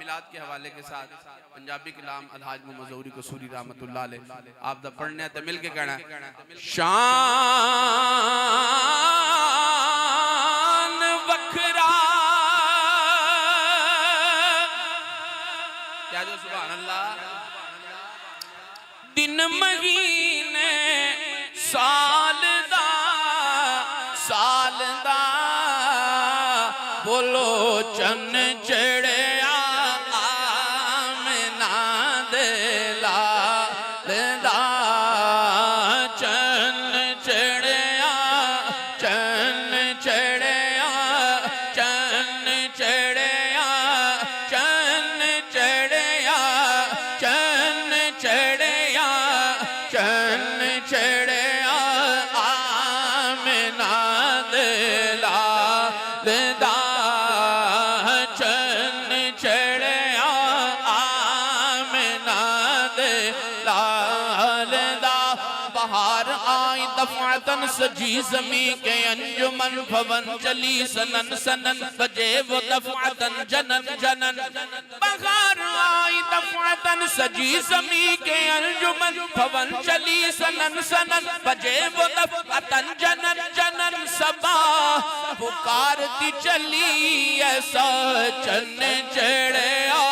मिलाद के हवाले के साथ पंजाबी कलाम अलहाज मजूरी कसूरी रहमतुल्लाह अलैह आप दा पढ़ने ते मिल के कहना शान वखरा क्या जो सुभान अल्लाह दिन महीने साल दा बोलो चन चढ़िया आमना दे लाल दा चन चढ़िया चन चढ़िया चन चढ़िया चन चढ़िया चन चढ़िया चन चढ़िया आमना दे लाल दा चन चढ़िया आमना दे लाल दा बहार आई दफातन सजी जमी के अंजुमन भवन चली सनन सनन बजे वो दफातन जनन जनन बहार आई दफातन सजी जमी के अंजुमन भवन चली सनन सनन बजे वो दफातन जनन जनन सबा पुकारती चली ऐसा चन चढ़िया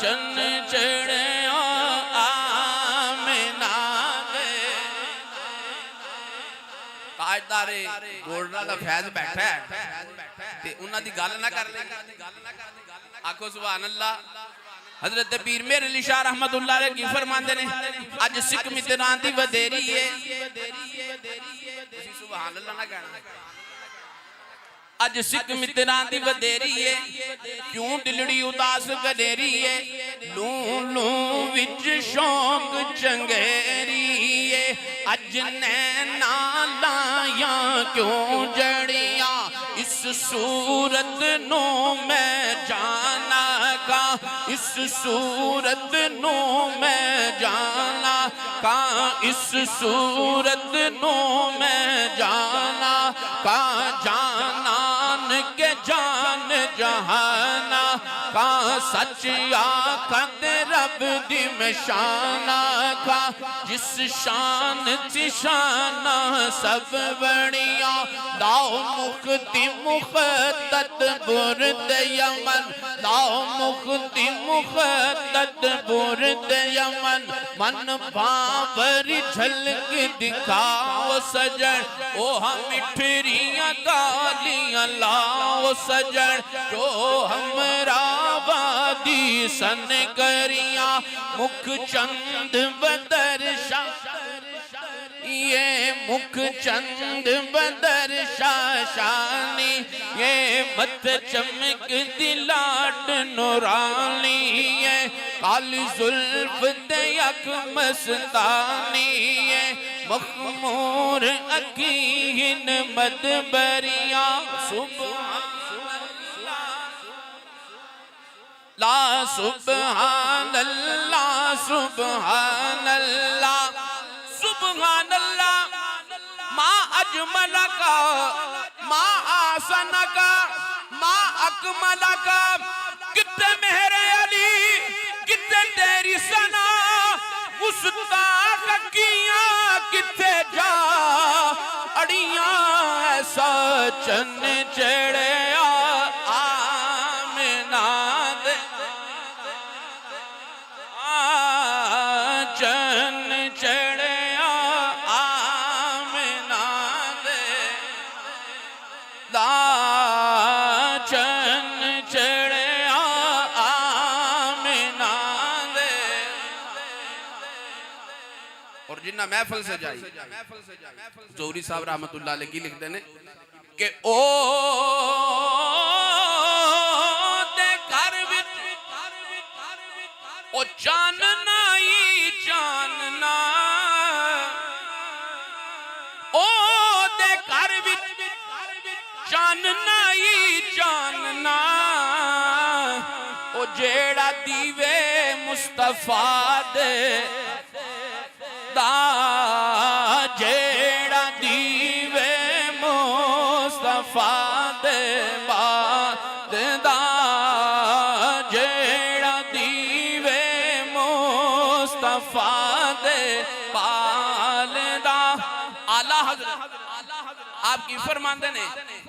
चन चढ़िया आमना दे ताजदारे गोल्डा का फैज बैठा है ते उन्हां दी गल ना कर ले आखो सुभान अल्लाह हजरत पीर मेरे अली शाह रहमतुल्लाह अलैह की फरमांदे ने अज सिख मित्रां दी वधेरी है तुसी सुभान अल्लाह ना कहना अज सिख मित्रां दी वधेरी है क्यों दिलड़ी उदास गडेरी है लू लू विच शौक चंगेरी है अज नैना लाया क्यों जड़िया इस सूरत नो मैं जाना का इस सूरत नो मैं जाना का इस सूरत नो मैं जाना का जाना के जान जहाना का सच आखद रब दी में शाना का जिस शान सी शाना सब बनिया लाओ मुक्ति मुख्तत बुरद यमन लाओ मुक्ति मुख्तत बुरद यमन मन भावरी झलक दिखाओ सजन ओ हम मिठरियां गालियां लाओ सजन जो हमरा वादी सन करिया मुख चंद बदर ये मुख चंद बदर शाशानी ये मत चमक दिलाट नूरानी ये काली जुल्फ दयक मस्तानी ये मखमूर अकीन मदबरिया सुभान ला सुभान अल्लाह सुभान अल्लाह सुभान अल्लाह मा अजमल का मा आसन का मा अकमल का कितने मेरे अली कितने तेरी सना गुस्ताख किया कितने जा अड़ियां ऐसा चन चढ़िया आमना दे चन चढ़िया आमना दे ला चन चढ़िया आमना दे और जिन्ना महफिल से जाई जोहरी साहब रहमतुल्लाह अलैह की लिखते ने कि ओ दे घर विच ओ चानना ही चानना ओ दे घर विच चानना ही चानना ओ जेड़ा दीवे मुस्तफा दे दा जेड़ा दीवे वफा दे बाद दा जेड़ा दीवे मुस्तफा दे पाल दा। आला हज़रत आपकी फरमाते ने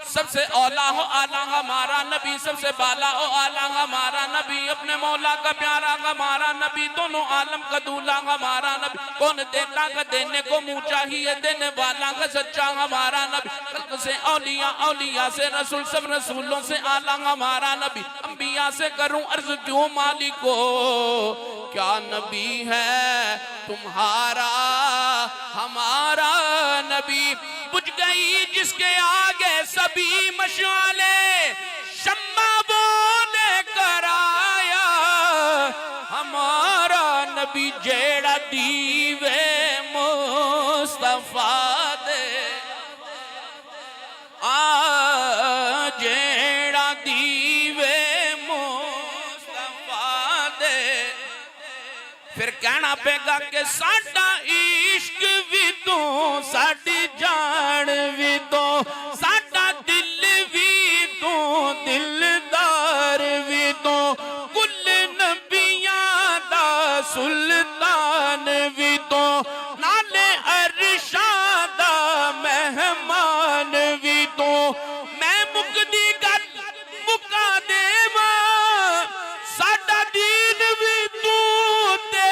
सबसे औला हो आला हमारा नबी, सबसे बाला हो आला हमारा नबी, अपने मौला का प्यारा हमारा नबी, दोनों आलम का दूल्हा हमारा नबी। कौन देता का देने को मुँह चाहिए, देने वाला का सच्चा हमारा नबी। खल्क से औलिया, औलिया से रसूल, सब रसूलों से आला हमारा नबी। अंबिया से करूं अर्ज क्यों मालिको, क्या नबी है तुम्हारा हमारा नबी। बुझ गई जिसके आगे सभी मशाले, शम्मा वो लेकर आया हमारा नबी, जेड़ा दीवे मुस्तफा दे जेड़ा दीवे मुस्तफा दे। फिर कहना पेगा कि साडा इश्क भी तू, साडी जान भी तू, साडा दिल भी तू, दिलदार भी तू, कुल नबियां दा सुल्तान भी तू, नाले अरशां दा मेहमान भी तू। मैं मुकदी गल मुका देवा, साडा दीन भी तू ते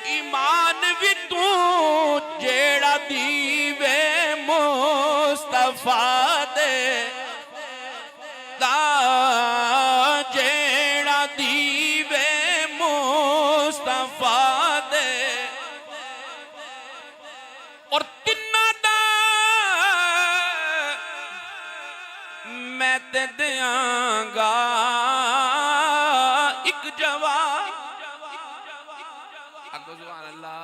ईमान भी तू, जेड़ा दीवे मुस्तफा दे दा, जेड़ा दीवे मुस्तफा दे। और तिन्ना दा मैं ते दियांगा एक जवाब। आगो सुभान अल्लाह,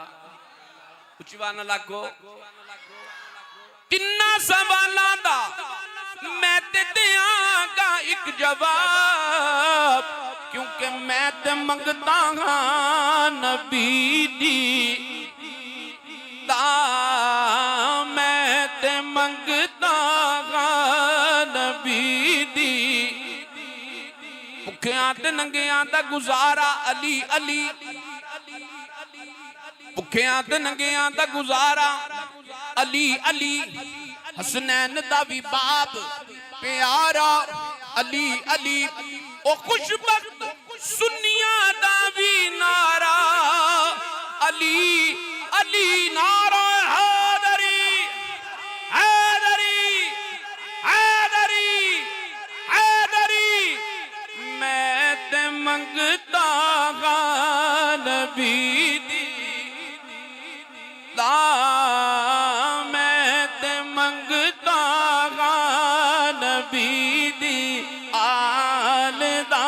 उच्ची बात ना लागो। तिन्ना सवालां दा मैं ते दियांगा एक जवाब, क्योंकि मैं ते मंगदा हां नबी दी दा, मैं ते मंगदा हां नबी दी। भुखियां ते नंगियां दा गुजारा अली अली, भुखियां ते नंगियां दा गुजारा अली अली। हसनैन दा भी बाप प्यारा अली अली। ओ खुशबख्त सुन्नियां दा भी नारा अली अली। नारा हैदरी हैदरी हैदरी हैदरी। मैं ते मंगता हां नबी दी दा, मैं ते मंगता हां नबी दी आल दा।